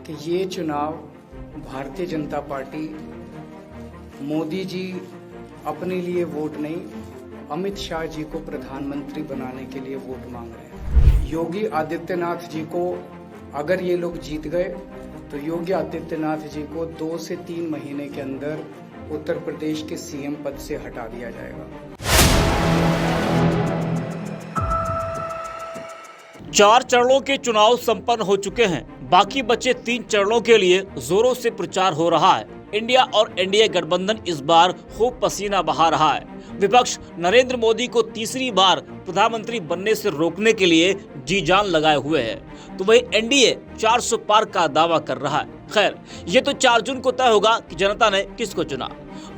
कि ये चुनाव भारतीय जनता पार्टी मोदी जी अपने लिए वोट नहीं, अमित शाह जी को प्रधानमंत्री बनाने के लिए वोट मांग रहे हैं। योगी आदित्यनाथ जी को अगर ये लोग जीत गए तो योगी आदित्यनाथ जी को 2 से 3 महीने के अंदर उत्तर प्रदेश के सीएम पद से हटा दिया जाएगा। 4 चरणों के चुनाव संपन्न हो चुके हैं। बाकी बचे 3 चरणों के लिए जोरों से प्रचार हो रहा है। इंडिया और एनडीए गठबंधन इस बार खूब पसीना बहा रहा है। विपक्ष नरेंद्र मोदी को तीसरी बार प्रधानमंत्री बनने से रोकने के लिए जी जान लगाए हुए है, तो वही एनडीए 400 पार का दावा कर रहा है। खैर, ये तो 4 जून को तय होगा कि जनता ने किसको चुना।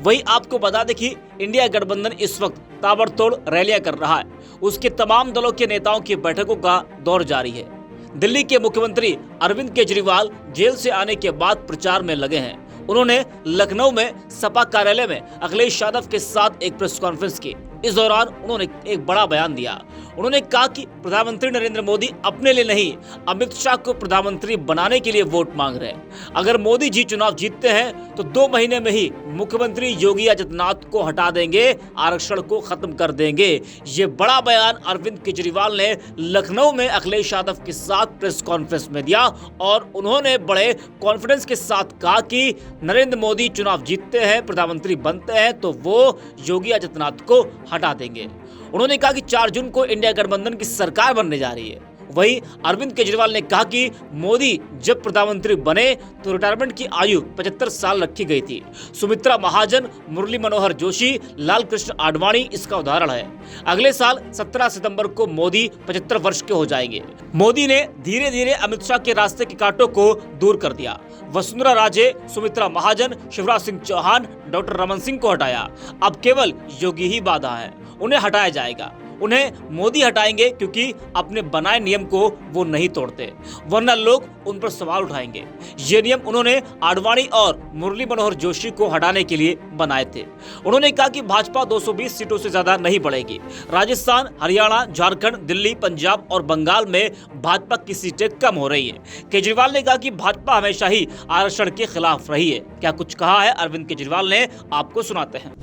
वही आपको बता दें कि इंडिया गठबंधन इस वक्त ताबड़तोड़ रैलियां कर रहा है। उसके तमाम दलों के नेताओं की बैठकों का दौर जारी है। दिल्ली के मुख्यमंत्री अरविंद केजरीवाल जेल से आने के बाद प्रचार में लगे हैं। उन्होंने लखनऊ में सपा कार्यालय में अखिलेश यादव के साथ एक प्रेस कॉन्फ्रेंस की। इस दौरान उन्होंने एक बड़ा बयान दिया। उन्होंने कहा कि प्रधानमंत्री नरेंद्र मोदी अपने लिए नहीं, अमित शाह को प्रधानमंत्री बनाने के लिए वोट मांग रहे हैं। अगर मोदी जी चुनाव जीतते हैं तो 2 महीने में ही मुख्यमंत्री योगी आदित्यनाथ को हटा देंगे, आरक्षण को खत्म कर देंगे। ये बड़ा बयान अरविंद केजरीवाल ने लखनऊ में अखिलेश यादव के साथ प्रेस कॉन्फ्रेंस में दिया और उन्होंने बड़े कॉन्फिडेंस के साथ कहा कि नरेंद्र मोदी चुनाव जीतते हैं, प्रधानमंत्री बनते हैं तो वो योगी आदित्यनाथ को हटा देंगे। उन्होंने कहा कि 4 जून को इंडिया गठबंधन की सरकार बनने जा रही है। वहीं अरविंद केजरीवाल ने कहा कि मोदी जब प्रधानमंत्री बने तो रिटायरमेंट की आयु 75 साल रखी गई थी। सुमित्रा महाजन, मुरली मनोहर जोशी, लाल कृष्ण आडवाणी इसका उदाहरण है। अगले साल 17 सितंबर को मोदी 75 वर्ष के हो जाएंगे। मोदी ने धीरे धीरे अमित शाह के रास्ते के कांटों को दूर कर दिया। वसुंधरा राजे, सुमित्रा महाजन, शिवराज सिंह चौहान, डॉक्टर रमन सिंह को हटाया। अब केवल योगी ही बाधा है, उन्हें हटाया जाएगा। उन्हें मोदी हटाएंगे क्योंकि अपने बनाए नियम को वो नहीं तोड़ते, वरना लोग उन पर सवाल उठाएंगे। ये नियम उन्होंने आडवाणी और मुरली मनोहर जोशी को हटाने के लिए बनाए थे। उन्होंने कहा कि भाजपा 220 सीटों से ज्यादा नहीं बढ़ेगी। राजस्थान, हरियाणा, झारखंड, दिल्ली, पंजाब और बंगाल में भाजपा की सीटें कम हो रही है। केजरीवाल ने कहा कि भाजपा हमेशा ही आरक्षण के खिलाफ रही है। क्या कुछ कहा है अरविंद केजरीवाल ने, आपको सुनाते हैं।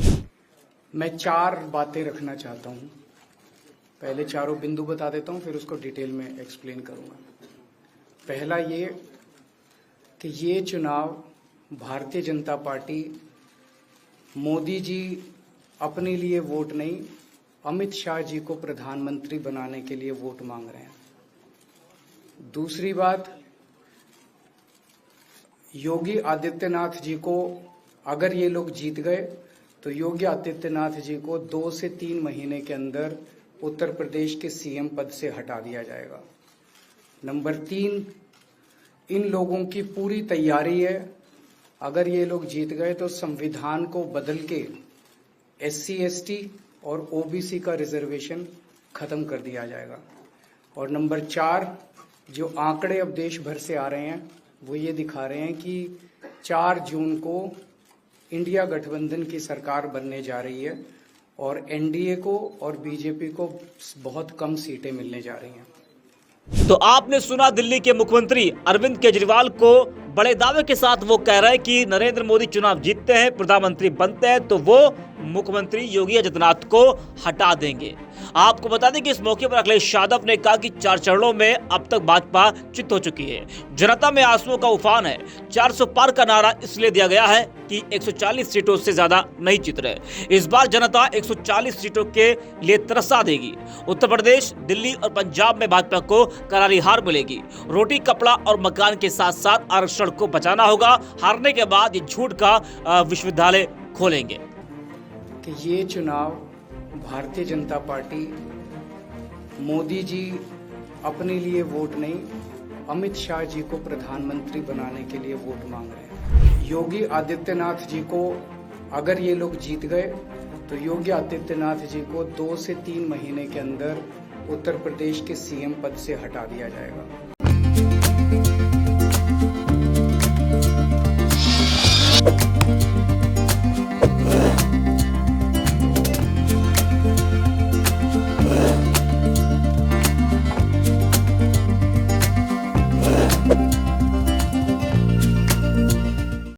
मैं 4 बातें रखना चाहता हूँ। पहले चारों बिंदु बता देता हूँ, फिर उसको डिटेल में एक्सप्लेन करूँगा। पहला ये कि ये चुनाव भारतीय जनता पार्टी मोदी जी अपने लिए वोट नहीं, अमित शाह जी को प्रधानमंत्री बनाने के लिए वोट मांग रहे हैं। दूसरी बात, योगी आदित्यनाथ जी को अगर ये लोग जीत गए तो योगी आदित्यनाथ जी को 2 से 3 महीने के अंदर उत्तर प्रदेश के सीएम पद से हटा दिया जाएगा। नंबर 3, इन लोगों की पूरी तैयारी है, अगर ये लोग जीत गए तो संविधान को बदल के SC ST और OBC का रिजर्वेशन खत्म कर दिया जाएगा। और नंबर 4, जो आंकड़े अब देश भर से आ रहे हैं वो ये दिखा रहे हैं कि 4 जून को इंडिया गठबंधन की सरकार बनने जा रही है और एनडीए को और बीजेपी को बहुत कम सीटें मिलने जा रही हैं। तो आपने सुना दिल्ली के मुख्यमंत्री अरविंद केजरीवाल को। बड़े दावे के साथ वो कह रहे हैं कि नरेंद्र मोदी चुनाव जीतते हैं, प्रधानमंत्री बनते हैं तो वो मुख्यमंत्री योगी आदित्यनाथ को हटा देंगे। आपको बता दें कि इस मौके पर अखिलेश यादव ने कहा कि 4 चरणों में अब तक भाजपा चित हो चुकी है। जनता में आंसुओं का उफान है। 400 पार का नारा इसलिए दिया गया है कि 140 सीटों से ज्यादा नहीं जीत रहे। इस बार जनता 140 सीटों के लिए तरसा देगी। उत्तर प्रदेश, दिल्ली और पंजाब में भाजपा को करारी हार मिलेगी। रोटी, कपड़ा और मकान के साथ साथ आरक्षण को बचाना होगा। हारने के बाद ये झूठ का विश्वविद्यालय खोलेंगे। कि ये चुनाव भारतीय जनता पार्टी मोदी जी अपने लिए वोट नहीं, अमित शाह जी को प्रधानमंत्री बनाने के लिए वोट मांग रहे हैं। योगी आदित्यनाथ जी को अगर ये लोग जीत गए तो योगी आदित्यनाथ जी को 2 से 3 महीने के अंदर उत्तर प्रदेश के सीएम पद से हटा दिया जाएगा।